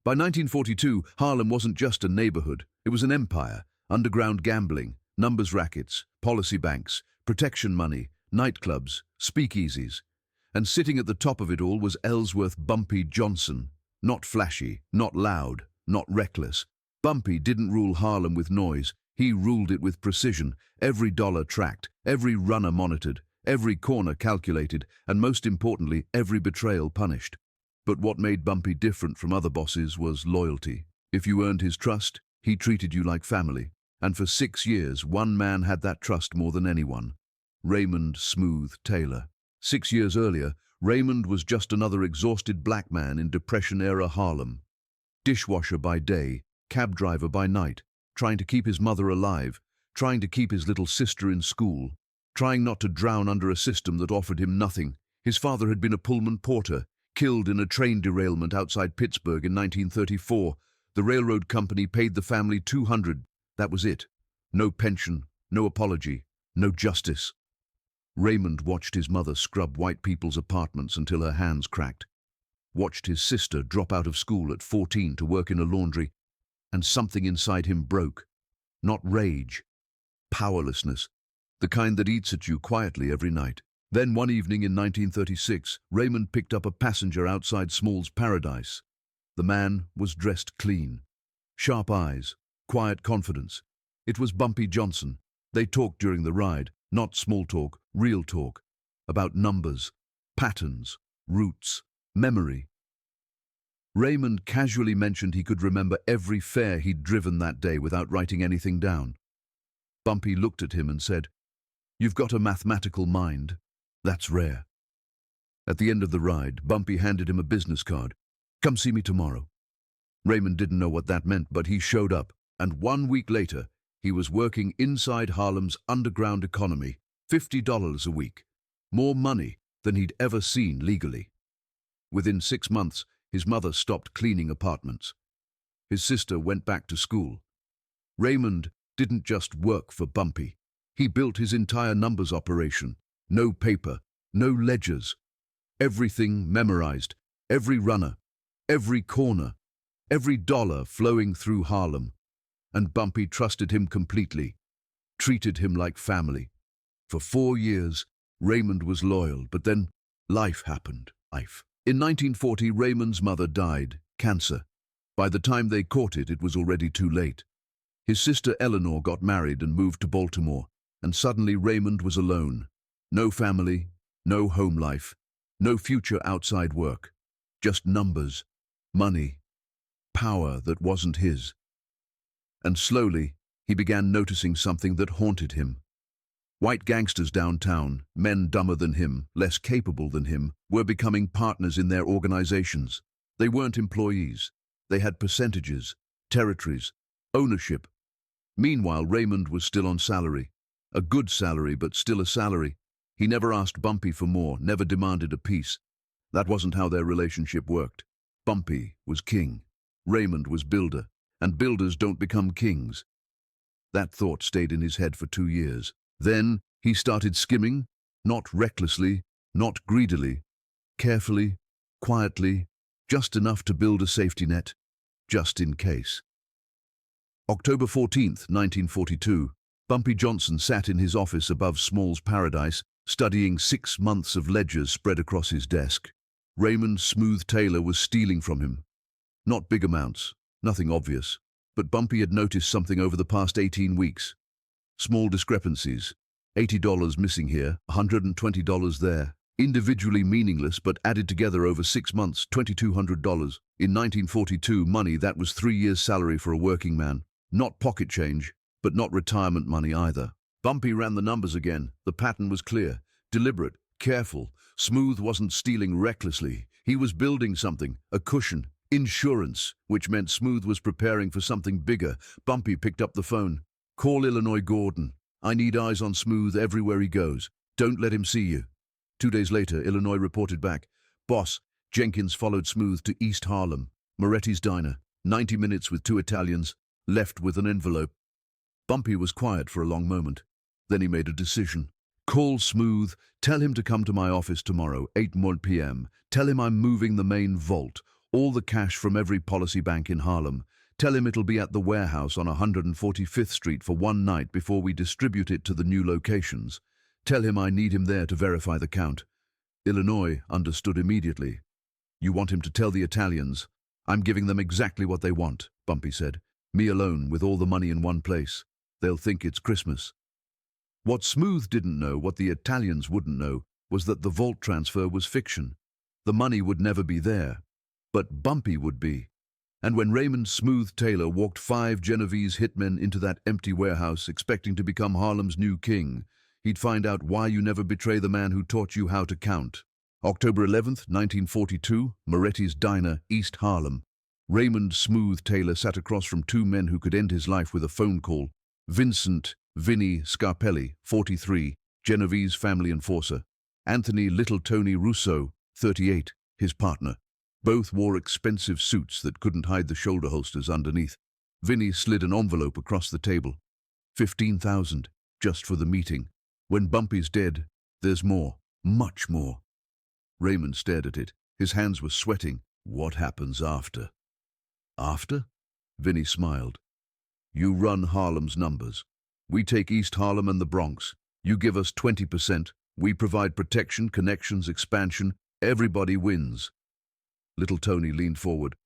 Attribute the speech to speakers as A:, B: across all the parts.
A: By 1942, Harlem wasn't just a neighborhood, it was an empire. Underground gambling, numbers rackets, policy banks, protection money, nightclubs, speakeasies. And sitting at the top of it all was Ellsworth Bumpy Johnson. Not flashy, not loud, not reckless. Bumpy didn't rule Harlem with noise, he ruled it with precision. Every dollar tracked, every runner monitored, every corner calculated, and most importantly, every betrayal punished. But what made Bumpy different from other bosses was loyalty. If you earned his trust, he treated you like family. And for 6 years, one man had that trust more than anyone. Raymond "Smooth" Taylor. 6 years earlier, Raymond was just another exhausted black man in Depression-era Harlem. Dishwasher by day, cab driver by night, trying to keep his mother alive, trying to keep his little sister in school, trying not to drown under a system that offered him nothing. His father had been a Pullman porter, killed in a train derailment outside Pittsburgh in 1934. The railroad company paid the family $200. That was it. No pension, no apology, no justice. Raymond watched his mother scrub white people's apartments until her hands cracked. Watched his sister drop out of school at 14 to work in a laundry, and something inside him broke. Not rage, powerlessness, the kind that eats at you quietly every night. Then one evening in 1936, Raymond picked up a passenger outside Small's Paradise. The man was dressed clean. Sharp eyes, quiet confidence. It was Bumpy Johnson. They talked during the ride, not small talk, real talk. About numbers, patterns, roots, memory. Raymond casually mentioned he could remember every fare he'd driven that day without writing anything down. Bumpy looked at him and said, "You've got a mathematical mind. That's rare." At the end of the ride, Bumpy handed him a business card. "Come see me tomorrow." Raymond didn't know what that meant, but he showed up, and 1 week later, he was working inside Harlem's underground economy, $50 a week. More money than he'd ever seen legally. Within 6 months, his mother stopped cleaning apartments. His sister went back to school. Raymond didn't just work for Bumpy. He built his entire numbers operation. No paper, no ledgers. Everything memorized, every runner, every corner, every dollar flowing through Harlem. And Bumpy trusted him completely, treated him like family. For 4 years, Raymond was loyal, but then life happened. In 1940, Raymond's mother died, cancer. By the time they caught it, it was already too late. His sister Eleanor got married and moved to Baltimore, and suddenly Raymond was alone. No family, no home life, no future outside work. Just numbers, money, power that wasn't his. And slowly, he began noticing something that haunted him. White gangsters downtown, men dumber than him, less capable than him, were becoming partners in their organizations. They weren't employees. They had percentages, territories, ownership. Meanwhile, Raymond was still on salary. A good salary, but still a salary. He never asked Bumpy for more, never demanded a piece. That wasn't how their relationship worked. Bumpy was king. Raymond was builder. And builders don't become kings. That thought stayed in his head for 2 years. Then he started skimming, not recklessly, not greedily, carefully, quietly, just enough to build a safety net, just in case. October 14th, 1942, Bumpy Johnson sat in his office above Small's Paradise, studying 6 months of ledgers spread across his desk. Raymond "Smooth" Taylor was stealing from him. Not big amounts, nothing obvious, but Bumpy had noticed something over the past 18 weeks. Small discrepancies, $80 missing here, $120 there. Individually meaningless, but added together over 6 months, $2,200. In 1942, money that was 3 years' salary for a working man. Not pocket change, but not retirement money either. Bumpy ran the numbers again. The pattern was clear, deliberate, careful. Smooth wasn't stealing recklessly. He was building something, a cushion, insurance, which meant Smooth was preparing for something bigger. Bumpy picked up the phone. "Call Illinois Gordon. I need eyes on Smooth everywhere he goes. Don't let him see you." 2 days later, Illinois reported back. "Boss, Jenkins followed Smooth to East Harlem, Moretti's Diner, 90 minutes with 2 Italians, left with an envelope." Bumpy was quiet for a long moment. Then he made a decision. "Call Smooth, tell him to come to my office tomorrow, 8 p.m. Tell him I'm moving the main vault. All the cash from every policy bank in Harlem. Tell him it'll be at the warehouse on 145th Street for one night before we distribute it to the new locations. Tell him I need him there to verify the count." Illinois understood immediately. "You want him to tell the Italians? I'm giving them exactly what they want," Bumpy said. "Me alone with all the money in one place. They'll think it's Christmas." What Smooth didn't know, what the Italians wouldn't know, was that the vault transfer was fiction. The money would never be there, but Bumpy would be. And when Raymond "Smooth" Taylor walked 5 Genovese hitmen into that empty warehouse expecting to become Harlem's new king, he'd find out why you never betray the man who taught you how to count. October 11th, 1942, Moretti's Diner, East Harlem. Raymond "Smooth" Taylor sat across from 2 men who could end his life with a phone call. Vincent "Vinny" Scarpelli, 43, Genovese family enforcer. Anthony "Little Tony" Russo, 38, his partner. Both wore expensive suits that couldn't hide the shoulder holsters underneath. Vinny slid an envelope across the table. 15,000, just for the meeting. When Bumpy's dead, there's more, much more. Raymond stared at it. His hands were sweating. "What happens after?" "After?" Vinny smiled. "You run Harlem's numbers. We take East Harlem and the Bronx. You give us 20%. We provide protection, connections, expansion. Everybody wins." Little Tony leaned forward.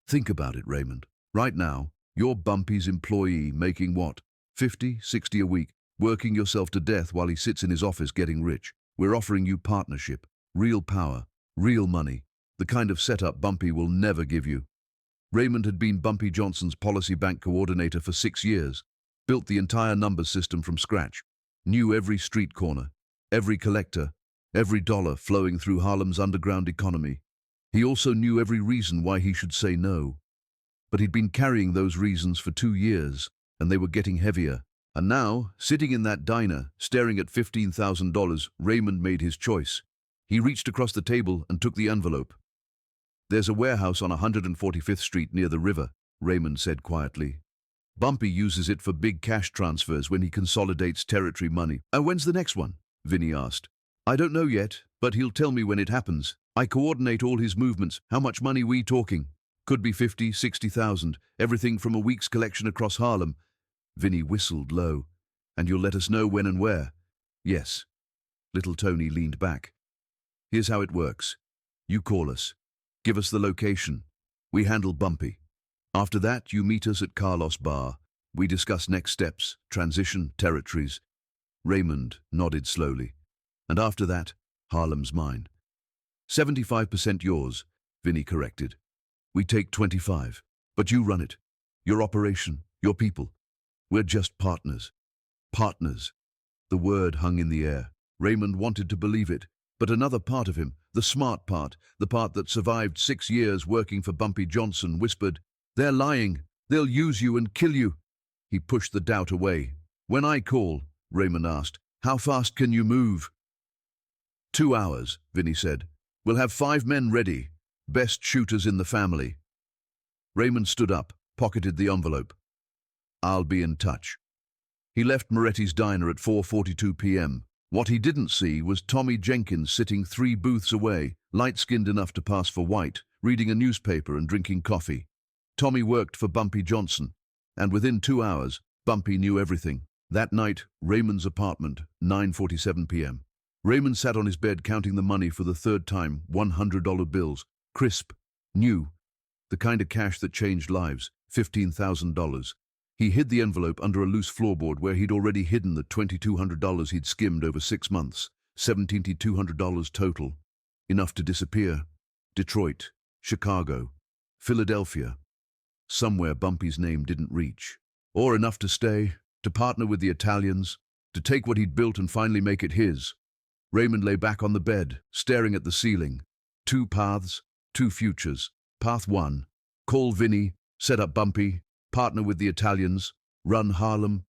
A: "Think about it, Raymond. Right now, you're Bumpy's employee, making what? 50, 60 a week, working yourself to death while he sits in his office getting rich. We're offering you partnership, real power, real money, the kind of setup Bumpy will never give you." Raymond had been Bumpy Johnson's policy bank coordinator for 6 years, built the entire numbers system from scratch, knew every street corner, every collector, every dollar flowing through Harlem's underground economy. He also knew every reason why he should say no. But he'd been carrying those reasons for 2 years, and they were getting heavier. And now, sitting in that diner, staring at $15,000, Raymond made his choice. He reached across the table and took the envelope. "There's a warehouse on 145th Street near the river," Raymond said quietly. "Bumpy uses it for big cash transfers when he consolidates territory money." "When's the next one?" Vinny asked. "I don't know yet, but he'll tell me when it happens. I coordinate all his movements. How much money we talking? Could be 50, 60,000, everything from a week's collection across Harlem." Vinny whistled low. "And you'll let us know when and where?" "Yes." Little Tony leaned back. "Here's how it works. You call us. Give us the location. We handle Bumpy. After that, you meet us at Carlos Bar. We discuss next steps, transition, territories." Raymond nodded slowly. "And after that, Harlem's mine." 75% yours, Vinny corrected. "We take 25, but you run it. Your operation, your people. We're just partners." Partners. The word hung in the air. Raymond wanted to believe it, but another part of him, the smart part, the part that survived 6 years working for Bumpy Johnson, whispered, "They're lying. They'll use you and kill you." He pushed the doubt away. "When I call," Raymond asked, "how fast can you move?" 2 hours, Vinny said. "We'll have 5 men ready. Best shooters in the family." Raymond stood up, pocketed the envelope. "I'll be in touch." He left Moretti's Diner at 4:42 p.m. What he didn't see was Tommy Jenkins sitting 3 booths away, light-skinned enough to pass for white, reading a newspaper and drinking coffee. Tommy worked for Bumpy Johnson, and within 2 hours, Bumpy knew everything. That night, Raymond's apartment, 9:47 p.m. Raymond sat on his bed counting the money for the 3rd time, $100 bills, crisp, new, the kind of cash that changed lives, $15,000. He hid the envelope under a loose floorboard where he'd already hidden the $2,200 he'd skimmed over 6 months, $1,700 total. Enough to disappear. Detroit, Chicago, Philadelphia. Somewhere Bumpy's name didn't reach. Or enough to stay, to partner with the Italians, to take what he'd built and finally make it his. Raymond lay back on the bed, staring at the ceiling. 2 paths, 2 futures. Path 1, call Vinny, set up Bumpy, partner with the Italians, run Harlem.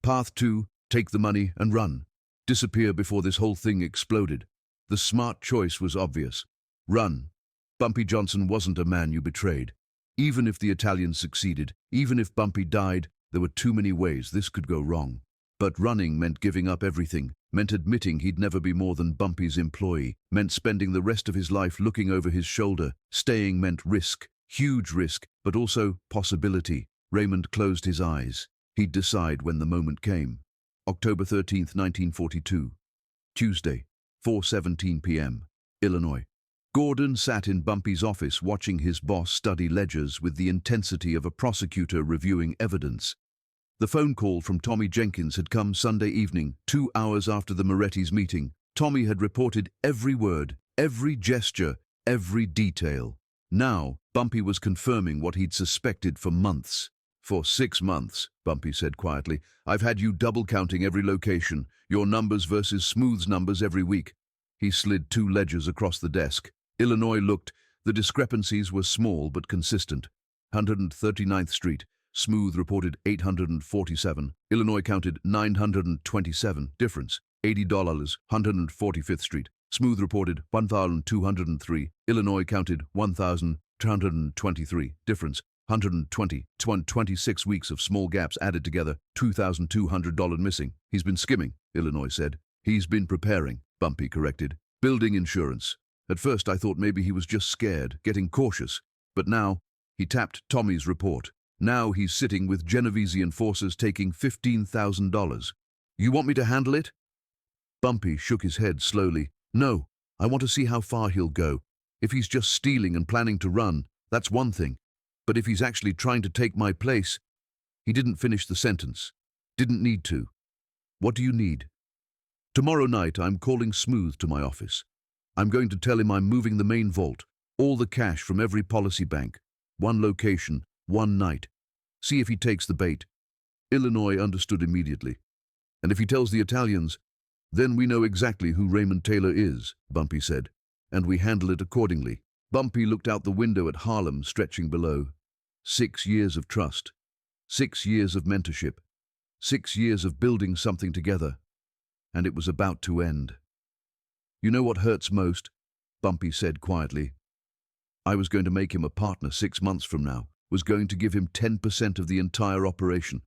A: Path 2, take the money and run. Disappear before this whole thing exploded. The smart choice was obvious. Run. Bumpy Johnson wasn't a man you betrayed. Even if the Italians succeeded, even if Bumpy died, there were too many ways this could go wrong. But running meant giving up everything, meant admitting he'd never be more than Bumpy's employee, meant spending the rest of his life looking over his shoulder. Staying meant risk, huge risk, but also possibility. Raymond closed his eyes. He'd decide when the moment came. October 13th, 1942. Tuesday, 4:17 p.m., Illinois. Gordon sat in Bumpy's office watching his boss study ledgers with the intensity of a prosecutor reviewing evidence. The phone call from Tommy Jenkins had come Sunday evening, 2 hours after the Moretti's meeting. Tommy had reported every word, every gesture, every detail. Now, Bumpy was confirming what he'd suspected for months. "For 6 months," Bumpy said quietly, "I've had you double-counting every location, your numbers versus Smooth's numbers every week." He slid 2 ledgers across the desk. Illinois looked. The discrepancies were small but consistent. 139th Street. Smooth reported 847. Illinois counted 927. Difference, $80. 145th Street. Smooth reported 1,203. Illinois counted 1,223. Difference, 120. 26 weeks of small gaps added together, $2,200 missing. "He's been skimming," Illinois said. "He's been preparing," Bumpy corrected. "Building insurance. At first I thought maybe he was just scared, getting cautious. But now," he tapped Tommy's report. "Now he's sitting with Genovesian forces taking $15,000. You want me to handle it?" Bumpy shook his head slowly. "No, I want to see how far he'll go. If he's just stealing and planning to run, that's one thing. But if he's actually trying to take my place..." He didn't finish the sentence. Didn't need to. "What do you need?" "Tomorrow night I'm calling Smooth to my office. I'm going to tell him I'm moving the main vault, all the cash from every policy bank. One location, one night. See if he takes the bait." Illinois understood immediately. "And if he tells the Italians, then we know exactly who Raymond Taylor is," Bumpy said, "and we handle it accordingly." Bumpy looked out the window at Harlem stretching below. 6 years of trust. 6 years of mentorship. 6 years of building something together. And it was about to end. "You know what hurts most?" Bumpy said quietly. "I was going to make him a partner 6 months from now, was going to give him 10% of the entire operation.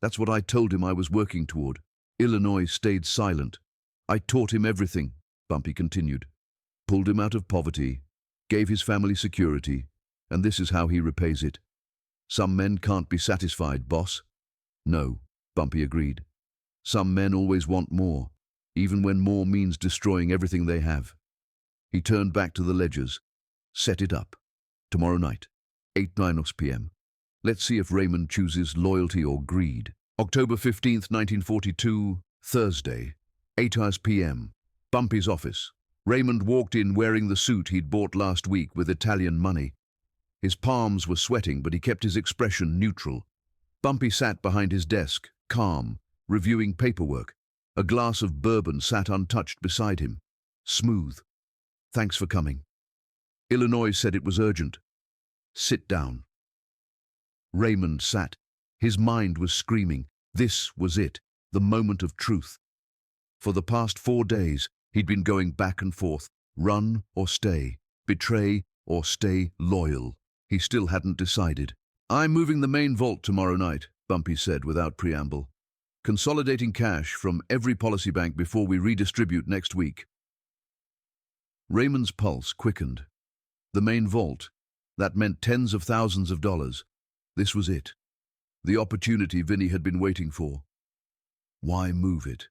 A: That's what I told him I was working toward." Illinois stayed silent. "I taught him everything," Bumpy continued. "Pulled him out of poverty, gave his family security, and this is how he repays it. Some men can't be satisfied, boss." "No," Bumpy agreed. "Some men always want more, even when more means destroying everything they have." He turned back to the ledgers. "Set it up. Tomorrow night, 8:09 p.m. Let's see if Raymond chooses loyalty or greed." October 15th, 1942, Thursday, 8 p.m. Bumpy's office. Raymond walked in wearing the suit he'd bought last week with Italian money. His palms were sweating, but he kept his expression neutral. Bumpy sat behind his desk, calm, reviewing paperwork. A glass of bourbon sat untouched beside him. "Smooth. Thanks for coming. Illinois said it was urgent. Sit down." Raymond sat. His mind was screaming. This was it, the moment of truth. For the past 4 days, he'd been going back and forth, run or stay, betray or stay loyal. He still hadn't decided. "I'm moving the main vault tomorrow night," Bumpy said without preamble. "Consolidating cash from every policy bank before we redistribute next week." Raymond's pulse quickened. The main vault. That meant tens of thousands of dollars. This was it. The opportunity Vinny had been waiting for. Why move it?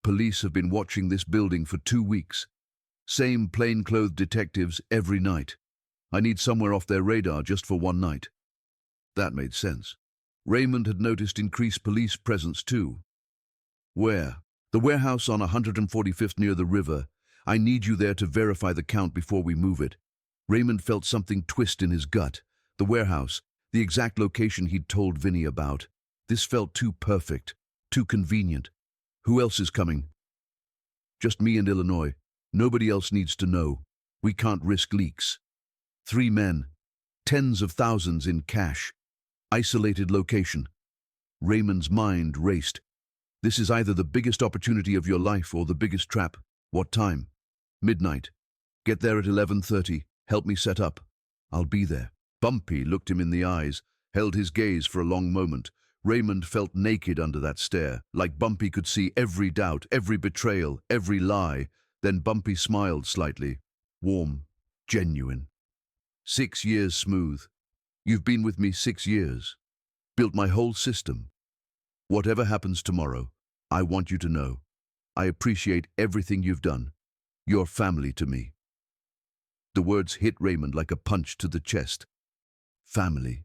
A: Police have been watching this building for 2 weeks. Same plainclothed detectives every night. I need somewhere off their radar just for one night. That made sense. Raymond had noticed increased police presence too. "Where?" "The warehouse on 145th near the river. I need you there to verify the count before we move it." Raymond felt something twist in his gut. The warehouse, the exact location he'd told Vinny about. This felt too perfect, too convenient. "Who else is coming?" "Just me and Illinois. Nobody else needs to know. We can't risk leaks." 3 men. Tens of thousands in cash. Isolated location. Raymond's mind raced. This is either the biggest opportunity of your life or the biggest trap. What time? "Midnight. Get there at 11:30. Help me set up." "I'll be there." Bumpy looked him in the eyes, held his gaze for a long moment. Raymond felt naked under that stare, like Bumpy could see every doubt, every betrayal, every lie. Then Bumpy smiled slightly. Warm, genuine. 6 years smooth. You've been with me 6 years. Built my whole system. Whatever happens tomorrow, I want you to know. I appreciate everything you've done. You're family to me. The words hit Raymond like a punch to the chest. Family.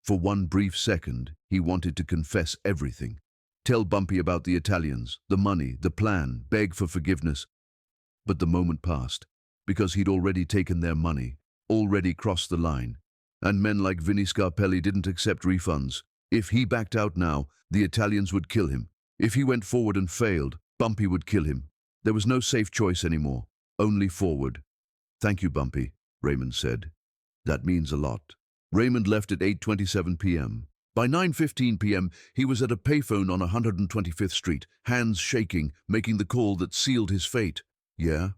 A: For one brief second, he wanted to confess everything. Tell Bumpy about the Italians, the money, the plan, beg for forgiveness. But the moment passed, because he'd already taken their money, already crossed the line. And men like Vinnie Scarpelli didn't accept refunds. If he backed out now, the Italians would kill him. If he went forward and failed, Bumpy would kill him. There was no safe choice anymore, only forward. Thank you, Bumpy, Raymond said. That means a lot. Raymond left at 8:27 p.m. By 9:15 p.m., he was at a payphone on 125th Street, hands shaking, making the call that sealed his fate. Yeah?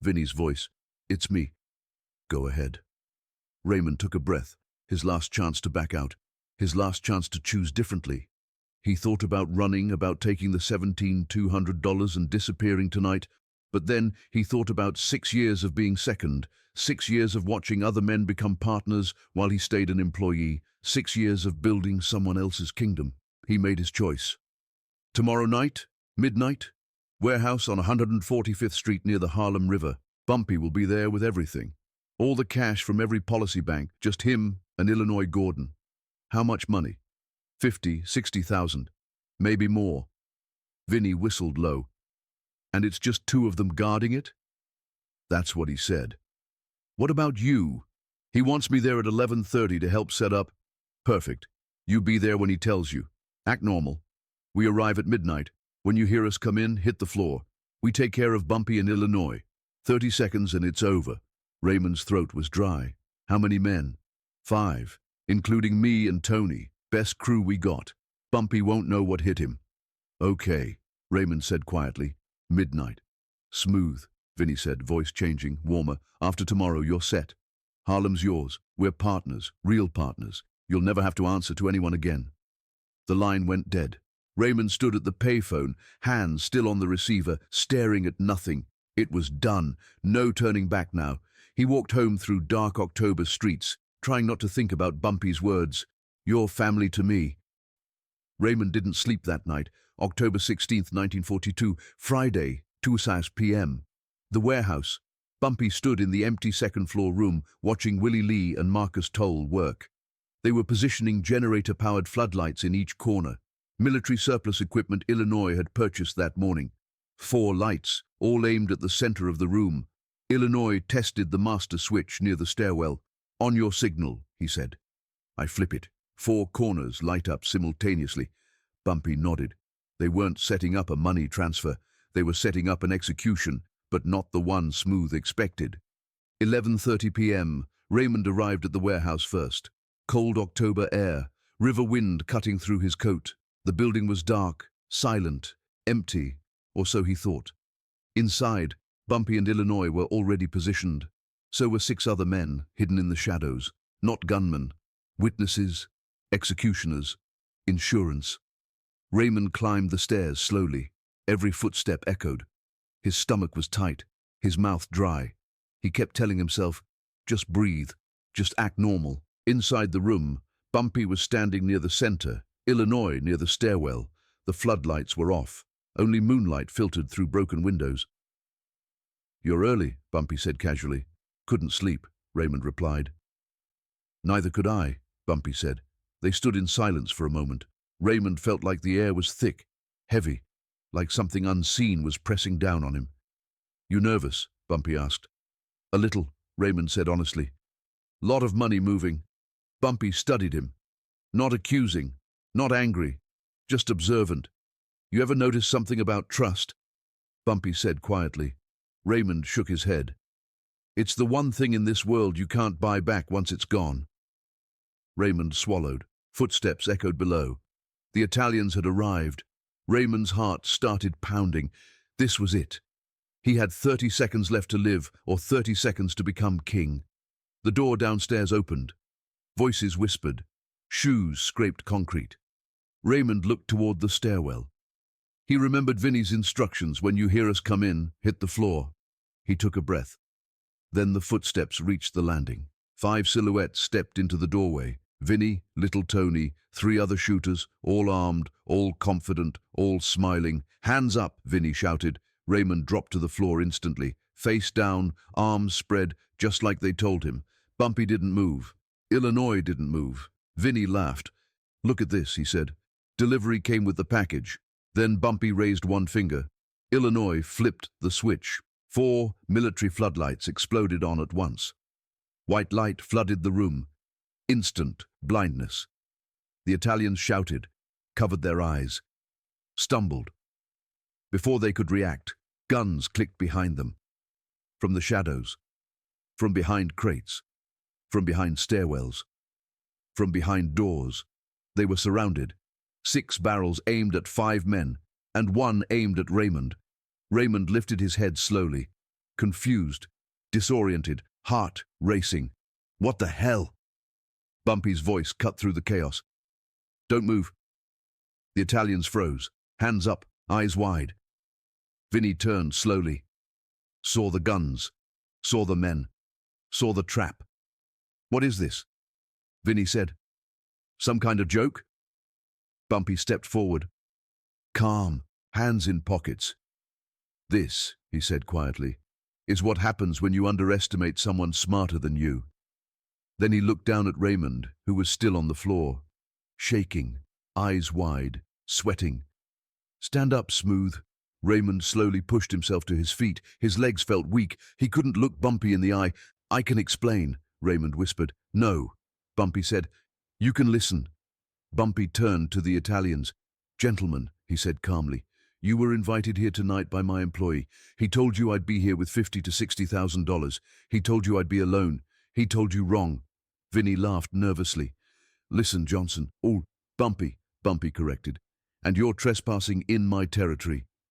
A: Vinnie's voice. It's me. Go ahead. Raymond took a breath, his last chance to back out, his last chance to choose differently. He thought about running, about taking the $17,200 and disappearing tonight, but then he thought about 6 years of being second, 6 years of watching other men become partners while he stayed an employee, 6 years of building someone else's kingdom. He made his choice. Tomorrow night, midnight, warehouse on 145th Street near the Harlem River. Bumpy will be there with everything. All the cash from every policy bank, just him and Illinois Gordon. How much money? 50, 60,000. Maybe more. Vinnie whistled low. And it's just 2 of them guarding it? That's what he said. What about you? He wants me there at 11:30 to help set up. Perfect. You be there when he tells you. Act normal. We arrive at midnight. When you hear us come in, hit the floor. We take care of Bumpy in Illinois. 30 seconds and it's over. Raymond's throat was dry. How many men? 5, including me and Tony. Best crew we got. Bumpy won't know what hit him. Okay, Raymond said quietly. Midnight. Smooth, Vinnie said, voice changing, warmer. After tomorrow, you're set. Harlem's yours. We're partners, real partners. You'll never have to answer to anyone again. The line went dead. Raymond stood at the payphone, hands still on the receiver, staring at nothing. It was done. No turning back now. He walked home through dark October streets, trying not to think about Bumpy's words. Your family to me. Raymond didn't sleep that night. October 16th, 1942, Friday, 2:00 p.m. The warehouse. Bumpy stood in the empty second-floor room, watching Willie Lee and Marcus Toll work. They were positioning generator-powered floodlights in each corner. Military surplus equipment Illinois had purchased that morning. 4 lights, all aimed at the center of the room. Illinois tested the master switch near the stairwell. On your signal, he said. I flip it. 4 corners light up simultaneously. Bumpy nodded. They weren't setting up a money transfer. They were setting up an execution, but not the one Smooth expected. 11:30 p.m. Raymond arrived at the warehouse first. Cold October air, river wind cutting through his coat. The building was dark, silent, empty, or so he thought. Inside, Bumpy and Illinois were already positioned. So were 6 other men, hidden in the shadows. Not gunmen. Witnesses, executioners, insurance. Raymond climbed the stairs slowly. Every footstep echoed. His stomach was tight, his mouth dry. He kept telling himself, just breathe, just act normal. Inside the room, Bumpy was standing near the center, Illinois near the stairwell. The floodlights were off. Only moonlight filtered through broken windows. You're early, Bumpy said casually. Couldn't sleep, Raymond replied. Neither could I, Bumpy said. They stood in silence for a moment. Raymond felt like the air was thick, heavy, like something unseen was pressing down on him. You nervous? Bumpy asked. A little, Raymond said honestly. Lot of money moving. Bumpy studied him. Not accusing, not angry, just observant. You ever notice something about trust? Bumpy said quietly. Raymond shook his head. It's the one thing in this world you can't buy back once it's gone. Raymond swallowed. Footsteps echoed below. The Italians had arrived. Raymond's heart started pounding. This was it. He had 30 seconds left to live, or 30 seconds to become king. The door downstairs opened. Voices whispered. Shoes scraped concrete. Raymond looked toward the stairwell. He remembered Vinny's instructions: when you hear us come in, hit the floor. He took a breath. Then the footsteps reached the landing. 5 silhouettes stepped into the doorway. Vinny, little Tony, 3 other shooters, all armed, all confident, all smiling. "Hands up," Vinny shouted. Raymond dropped to the floor instantly, face down, arms spread, just like they told him. Bumpy didn't move. Illinois didn't move. Vinny laughed. "Look at this," he said. Delivery came with the package. Then Bumpy raised one finger. Illinois flipped the switch. 4 military floodlights exploded on at once. White light flooded the room. Instant blindness. The Italians shouted, covered their eyes, stumbled. Before they could react, guns clicked behind them. From the shadows, from behind crates, from behind stairwells, from behind doors. They were surrounded. 6 barrels aimed at 5 men, and 1 aimed at Raymond. Raymond lifted his head slowly, confused, disoriented, heart racing. "What the hell?" Bumpy's voice cut through the chaos. "Don't move." The Italians froze, hands up, eyes wide. Vinny turned slowly, saw the guns, saw the men, saw the trap. "What is this?" Vinny said. "Some kind of joke?" Bumpy stepped forward. Calm, hands in pockets. "This," he said quietly, "is what happens when you underestimate someone smarter than you." Then he looked down at Raymond, who was still on the floor, shaking, eyes wide, sweating. "Stand up, Smooth." Raymond slowly pushed himself to his feet. His legs felt weak. He couldn't look Bumpy in the eye. "I can explain," Raymond whispered. "No," Bumpy said. "You can listen." Bumpy turned to the Italians. "Gentlemen," he said calmly, "you were invited here tonight by my employee. He told you I'd be here with $50,000 to $60,000. He told you I'd be alone. He told you wrong." Vinny laughed nervously. "Listen, Johnson." "Oh, Bumpy," Bumpy corrected. "And you're trespassing in my territory."